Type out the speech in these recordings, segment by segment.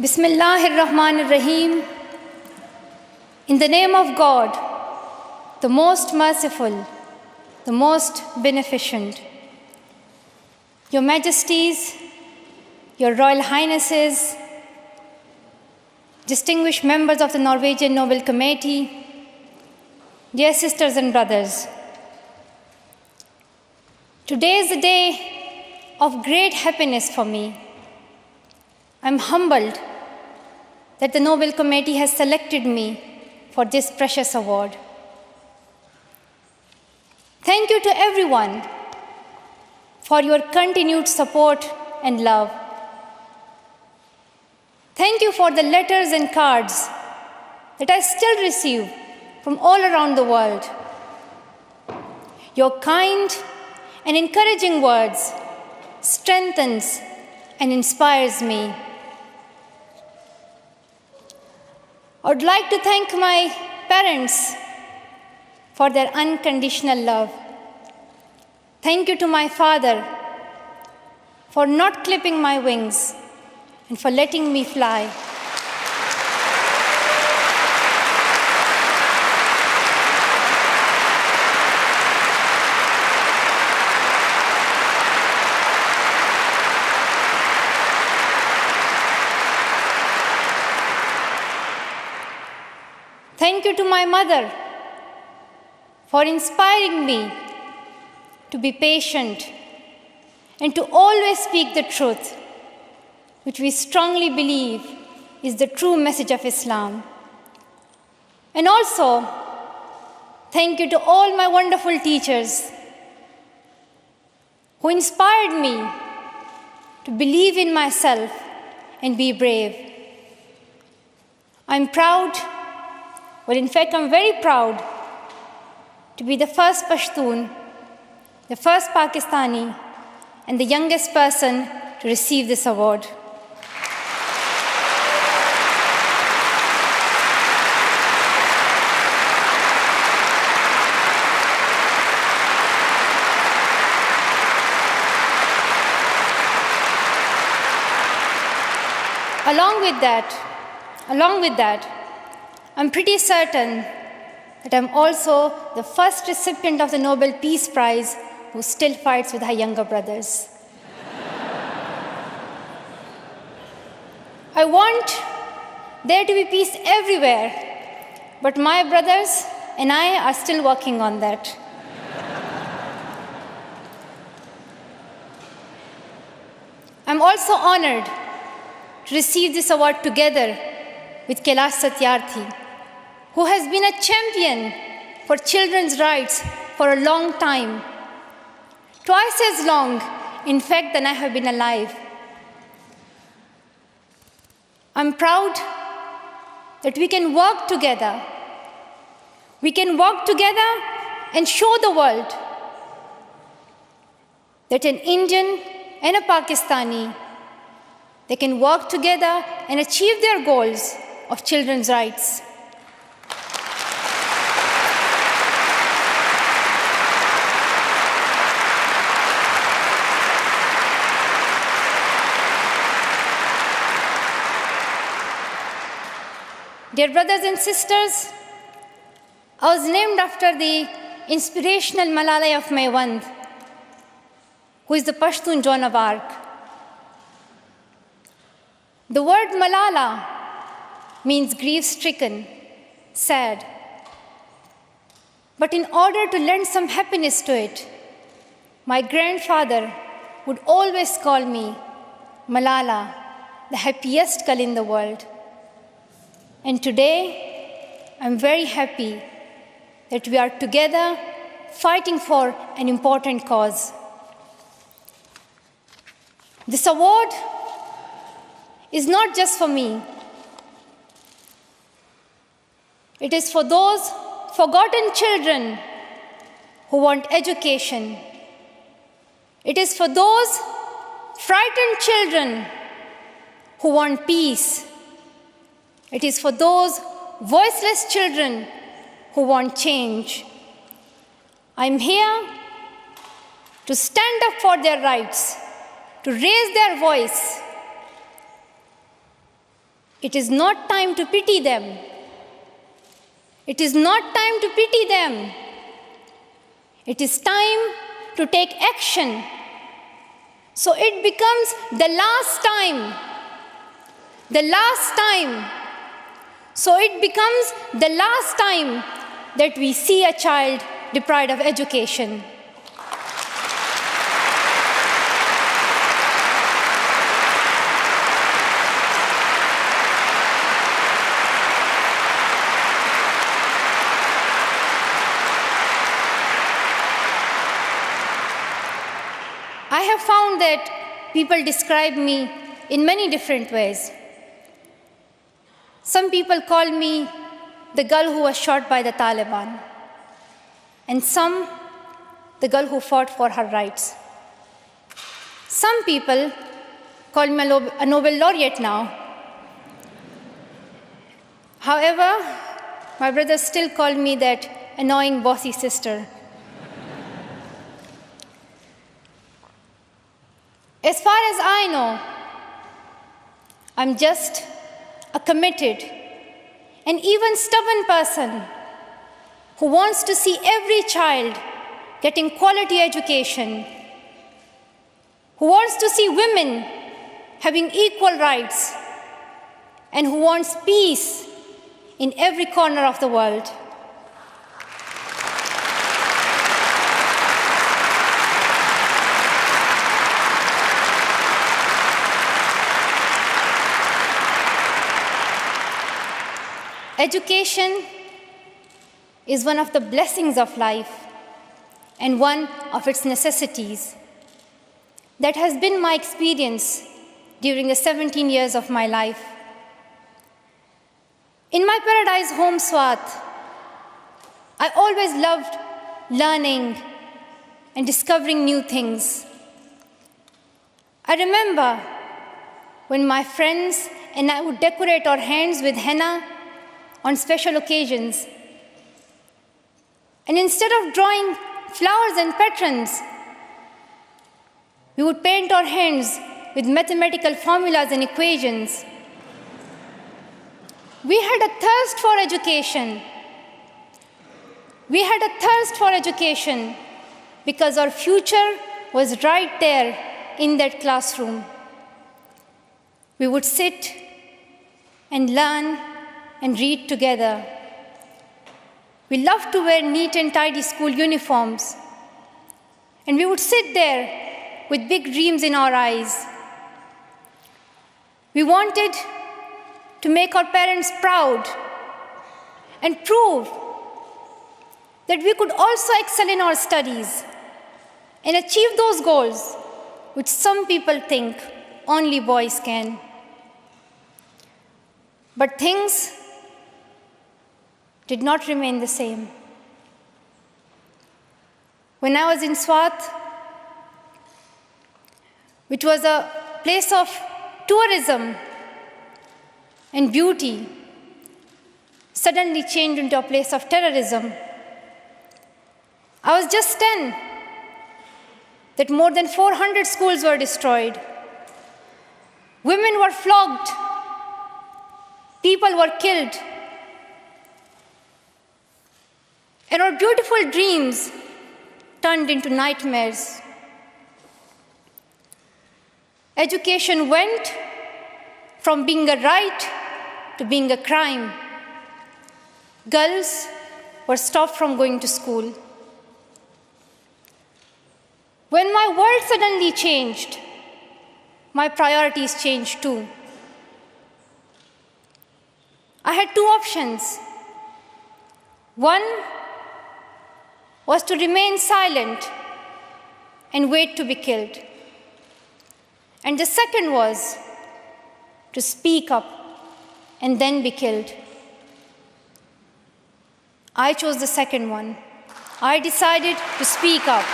Bismillahir-Rahmanir-Rahim. In the name of God, the most merciful, the most beneficent. Your Majesties, Your Royal Highnesses, distinguished members of the Norwegian Nobel Committee, dear sisters and brothers. Today is a day of great happiness for me. I'm humbled that the Nobel Committee has selected me for this precious award. Thank you to everyone for your continued support and love. Thank you for the letters and cards that I still receive from all around the world. Your kind and encouraging words strengthens and inspires me. I would like to thank my parents for their unconditional love. Thank you to my father for not clipping my wings and for letting me fly. Thank you to my mother for inspiring me to be patient and to always speak the truth, which we strongly believe is the true message of Islam. And also, thank you to all my wonderful teachers who inspired me to believe in myself and be brave. I'm proud. Well, in fact, I'm very proud to be the first Pashtun, the first Pakistani, and the youngest person to receive this award. Along with that, I'm pretty certain that I'm also the first recipient of the Nobel Peace Prize who still fights with her younger brothers. I want there to be peace everywhere, but my brothers and I are still working on that. I'm also honored to receive this award together with Kailash Satyarthi, who has been a champion for children's rights for a long time, twice as long, in fact, than I have been alive. I'm proud that we can work together. We can work together and show the world that an Indian and a Pakistani, they can work together and achieve their goals of children's rights. Dear brothers and sisters, I was named after the inspirational Malala of Maiwand, who is the Pashtun Joan of Arc. The word Malala means grief-stricken, sad. But in order to lend some happiness to it, my grandfather would always call me Malala, the happiest girl in the world. And today, I'm very happy that we are together fighting for an important cause. This award is not just for me. It is for those forgotten children who want education. It is for those frightened children who want peace. It is for those voiceless children who want change. I'm here to stand up for their rights, to raise their voice, It is not time to pity them. It is not time to pity them. It is time to take action. So it becomes the last time. The last time. So it becomes the last time that we see a child deprived of education. I have found that people describe me in many different ways. Some people call me the girl who was shot by the Taliban, and some the girl who fought for her rights. Some people call me a Nobel laureate now. However, my brothers still call me that annoying bossy sister. As far as I know, I'm just a committed and even stubborn person who wants to see every child getting quality education, who wants to see women having equal rights, and who wants peace in every corner of the world. Education is one of the blessings of life and one of its necessities. That has been my experience during the 17 years of my life. In my paradise home, Swat, I always loved learning and discovering new things. I remember when my friends and I would decorate our hands with henna on special occasions. And instead of drawing flowers and patterns, we would paint our hands with mathematical formulas and equations. We had a thirst for education. We had a thirst for education because our future was right there in that classroom. We would sit and learn and read together. We loved to wear neat and tidy school uniforms. And we would sit there with big dreams in our eyes. We wanted to make our parents proud and prove that we could also excel in our studies and achieve those goals which some people think only boys can. But things did not remain the same. When I was in Swat, which was a place of tourism and beauty, suddenly changed into a place of terrorism. I was just 10, that more than 400 schools were destroyed. Women were flogged. People were killed. And our beautiful dreams turned into nightmares. Education went from being a right to being a crime. Girls were stopped from going to school. When my world suddenly changed, my priorities changed too. I had two options. One was to remain silent and wait to be killed. And the second was to speak up and then be killed. I chose the second one. I decided to speak up.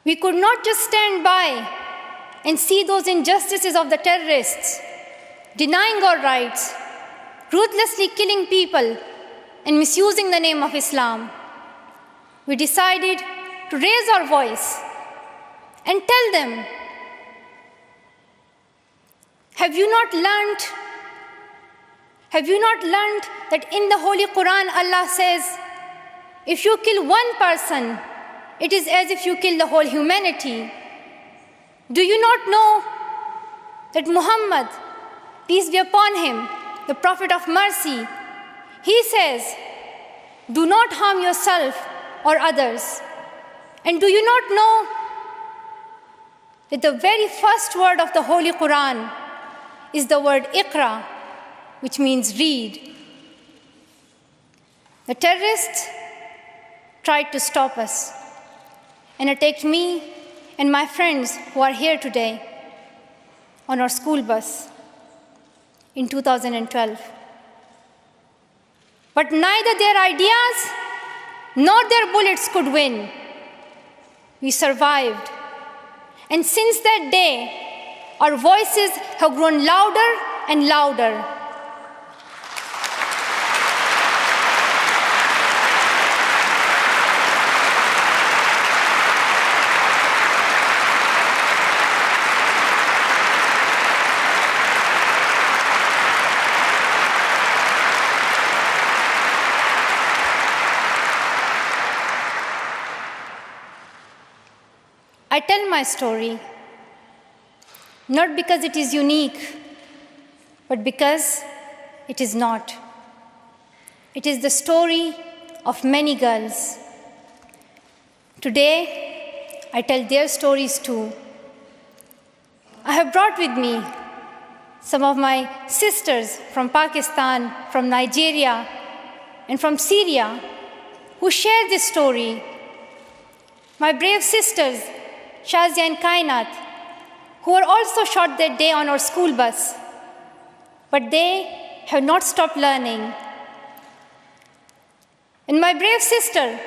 We could not just stand by and see those injustices of the terrorists, denying our rights, ruthlessly killing people, and misusing the name of Islam, we decided to raise our voice and tell them, have you not learned that in the Holy Quran Allah says, if you kill one person, it is as if you kill the whole humanity? Do you not know that Muhammad, peace be upon him, the Prophet of mercy, he says, do not harm yourself or others. And do you not know that the very first word of the Holy Quran is the word Iqra, which means read? The terrorists tried to stop us and attacked me and my friends who are here today on our school bus in 2012. But neither their ideas nor their bullets could win. We survived. And since that day, our voices have grown louder and louder. I tell my story not because it is unique, but because it is not. It is the story of many girls. Today, I tell their stories too. I have brought with me some of my sisters from Pakistan, from Nigeria, and from Syria who share this story. My brave sisters, Shazia and Kainat, who were also shot that day on our school bus. But they have not stopped learning. And my brave sister,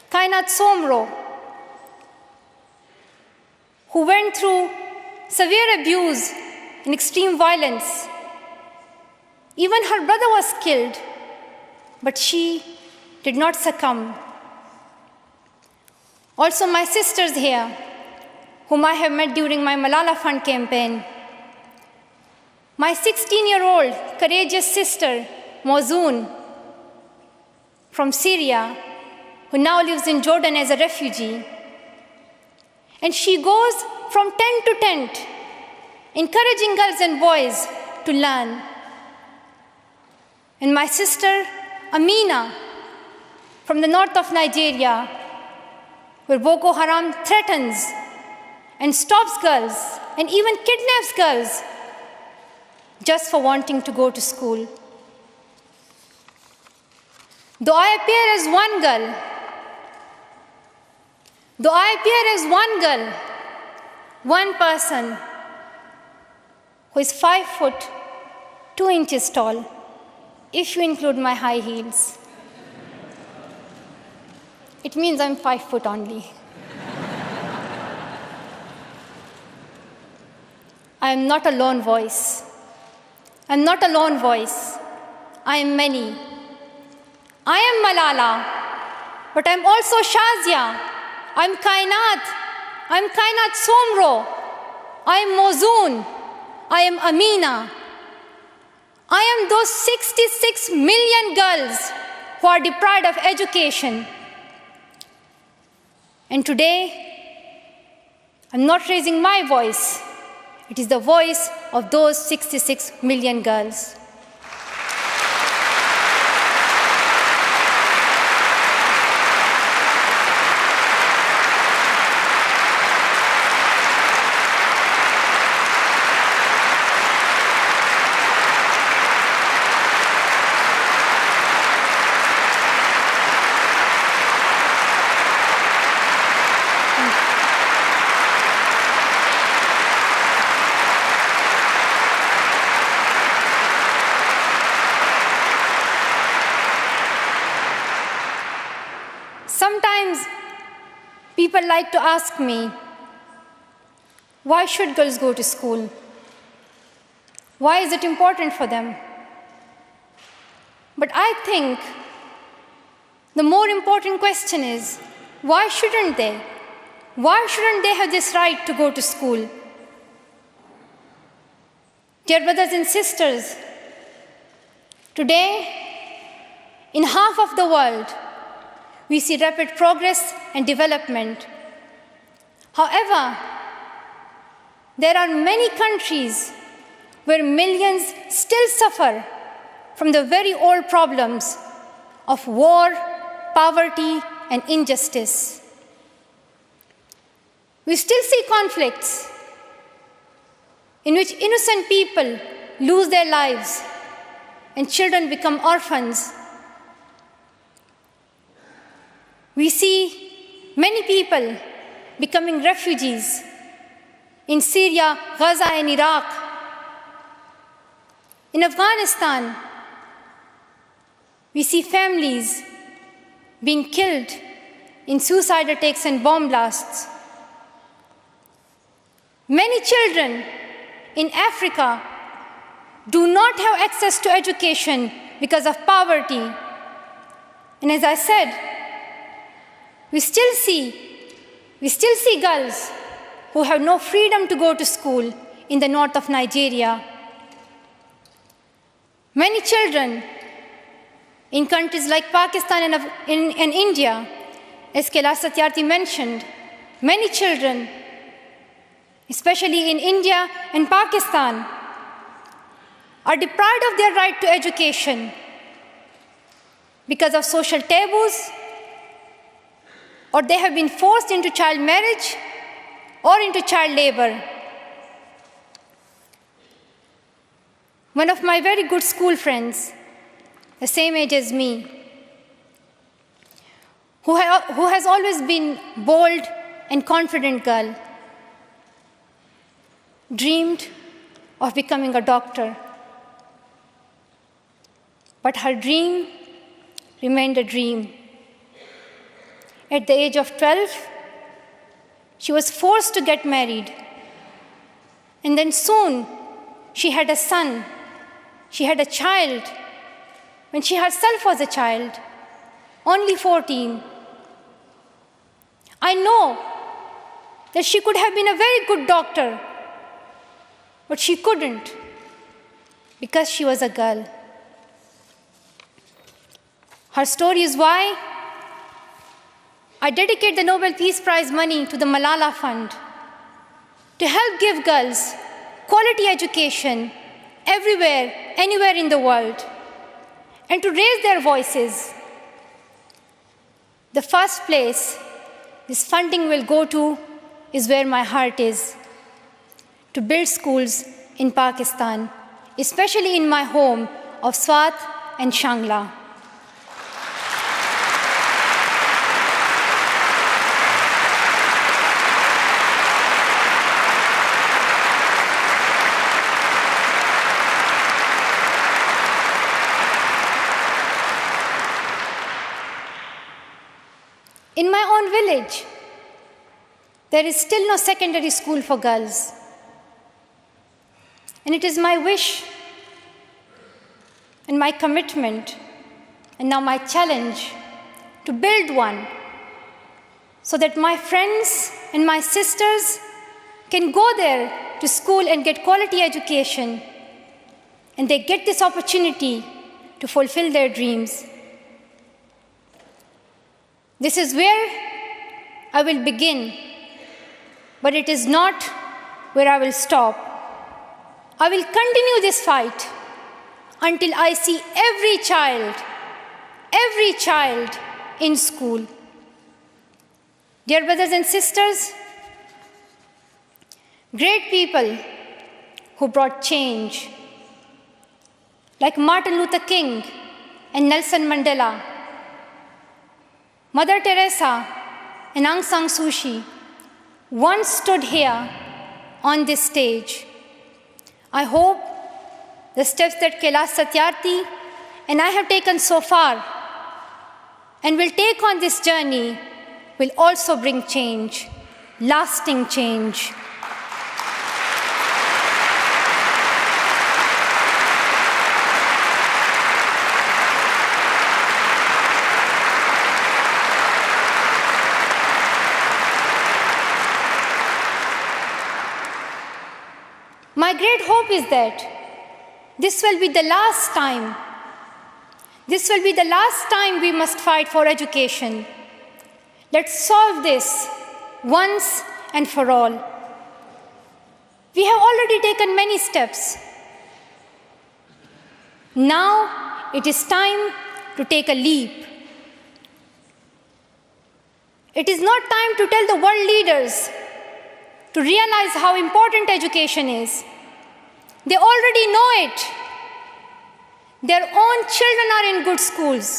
Kainat Somro, who went through severe abuse and extreme violence. Even her brother was killed, but she did not succumb. Also my sisters here, whom I have met during my Malala Fund campaign. My 16-year-old courageous sister, Mozoon, from Syria, who now lives in Jordan as a refugee. And she goes from tent to tent, encouraging girls and boys to learn. And my sister, Amina, from the north of Nigeria, where Boko Haram threatens and stops girls and even kidnaps girls just for wanting to go to school. Though I appear as one girl, one person who is 5 foot 2 inches tall, if you include my high heels, it means I'm 5 foot only. I am not a lone voice. I'm not a lone voice. I am many. I am Malala, but I'm also Shazia. I'm Kainat Somro. I am Mozoon. I am Amina. I am those 66 million girls who are deprived of education. And today, I'm not raising my voice. It is the voice of those 66 million girls. Sometimes people like to ask me, why should girls go to school? Why is it important for them? But I think the more important question is, why shouldn't they? Why shouldn't they have this right to go to school? Dear brothers and sisters, today, in half of the world, we see rapid progress and development. However, there are many countries where millions still suffer from the very old problems of war, poverty, and injustice. We still see conflicts in which innocent people lose their lives and children become orphans. We see many people becoming refugees in Syria, Gaza, and Iraq. In Afghanistan, we see families being killed in suicide attacks and bomb blasts. Many children in Africa do not have access to education because of poverty. And as I said, we still see girls who have no freedom to go to school in the north of Nigeria. Many children in countries like Pakistan and India, as Kailash Satyarthi mentioned, many children, especially in India and Pakistan, are deprived of their right to education because of social taboos, or they have been forced into child marriage or into child labor. One of my very good school friends, the same age as me, who has always been bold and confident girl, dreamed of becoming a doctor. But her dream remained a dream. At the age of 12, she was forced to get married. And then soon, she had a son. She had a child when she herself was a child, only 14. I know that she could have been a very good doctor, but she couldn't because she was a girl. Her story is why I dedicate the Nobel Peace Prize money to the Malala Fund to help give girls quality education everywhere, anywhere in the world, and to raise their voices. The first place this funding will go to is where my heart is, to build schools in Pakistan, especially in my home of Swat and Shangla. In my own village, there is still no secondary school for girls. And it is my wish and my commitment, and now my challenge, to build one so that my friends and my sisters can go there to school and get quality education, and they get this opportunity to fulfill their dreams. This is where I will begin, but it is not where I will stop. I will continue this fight until I see every child in school. Dear brothers and sisters, great people who brought change, like Martin Luther King and Nelson Mandela, Mother Teresa and Aung San Suu Kyi, once stood here on this stage. I hope the steps that Kailash Satyarthi and I have taken so far and will take on this journey will also bring change, lasting change. My great hope is that this will be the last time. This will be the last time we must fight for education. Let's solve this once and for all. We have already taken many steps. Now it is time to take a leap. It is not time to tell the world leaders to realize how important education is. They already know it. Their own children are in good schools.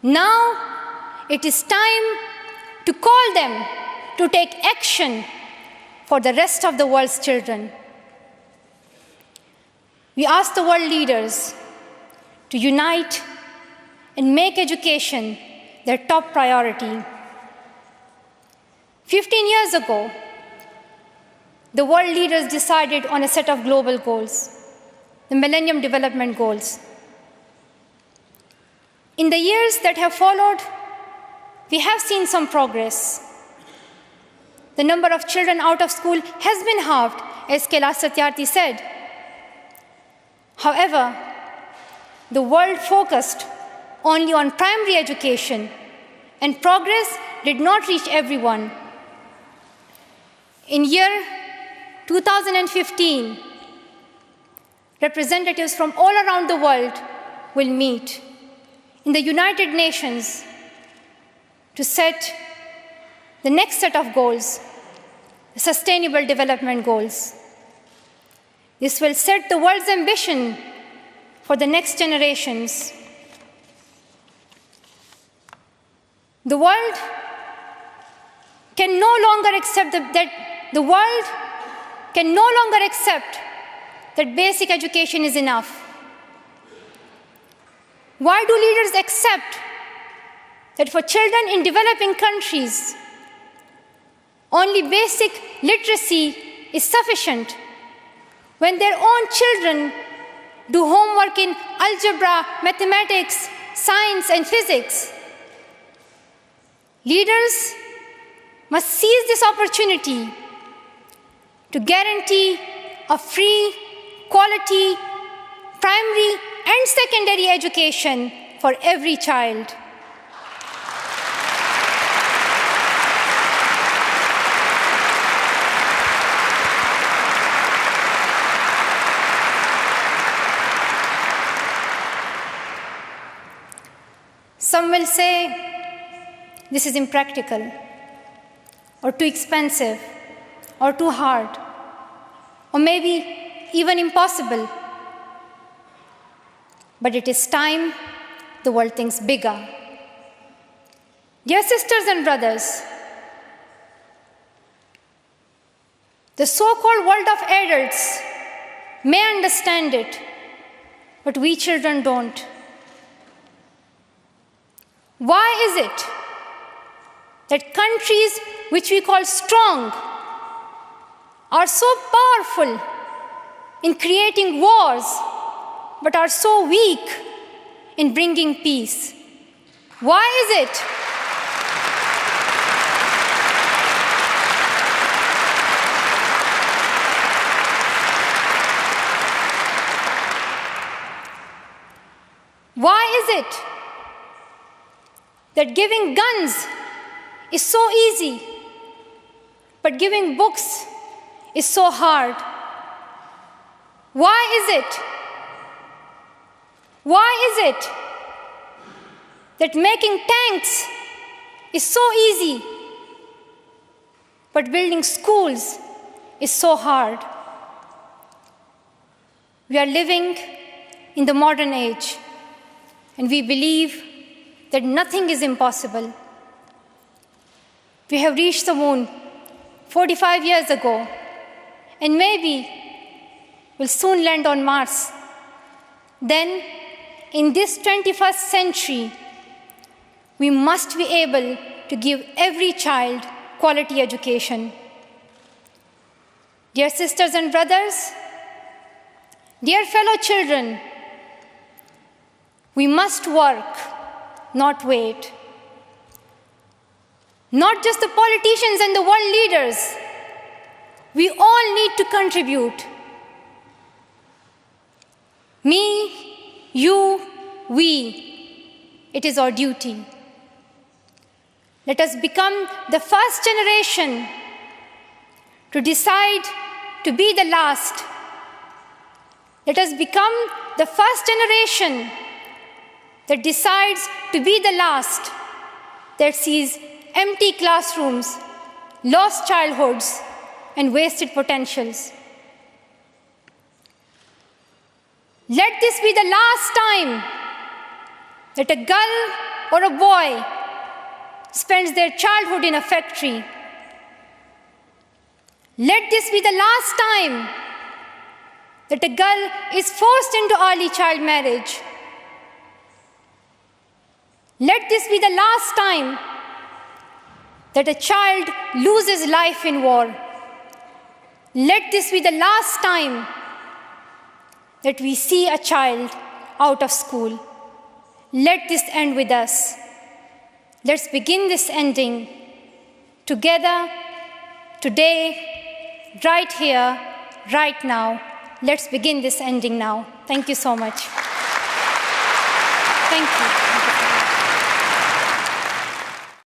Now it is time to call them to take action for the rest of the world's children. We ask the world leaders to unite and make education their top priority. 15 years ago, the world leaders decided on a set of global goals, the Millennium Development Goals. In the years that have followed, we have seen some progress. The number of children out of school has been halved, as Kailash Satyarthi said. However, the world focused only on primary education, and progress did not reach everyone. In year 2015, representatives from all around the world will meet in the United Nations to set the next set of goals, the Sustainable Development Goals. This will set the world's ambition for the next generations. The world can no longer accept that basic education is enough. Why do leaders accept that for children in developing countries, only basic literacy is sufficient when their own children do homework in algebra, mathematics, science, and physics? Leaders must seize this opportunity to guarantee a free, quality, primary and secondary education for every child. Some will say this is impractical, or too expensive, or too hard, or maybe even impossible. But it is time the world thinks bigger. Dear sisters and brothers, the so-called world of adults may understand it, but we children don't. Why is it that countries which we call strong are so powerful in creating wars, but are so weak in bringing peace? Why is it? Why is it that giving guns is so easy, but giving books is so hard? Why is it? Why is it that making tanks is so easy, but building schools is so hard? We are living in the modern age, and we believe that nothing is impossible. We have reached the moon 45 years ago, and maybe we'll soon land on Mars. Then, in this 21st century, we must be able to give every child quality education. Dear sisters and brothers, dear fellow children, we must work, not wait. Not just the politicians and the world leaders. We all need to contribute. Me, you, we. It is our duty. Let us become the first generation to decide to be the last. Let us become the first generation that decides to be the last, that sees empty classrooms, lost childhoods, and wasted potentials. Let this be the last time that a girl or a boy spends their childhood in a factory. Let this be the last time that a girl is forced into early child marriage. Let this be the last time that a child loses life in war. Let this be the last time that we see a child out of school. Let this end with us. Let's begin this ending together, today, right here, right now. Let's begin this ending now. Thank you so much. Thank you.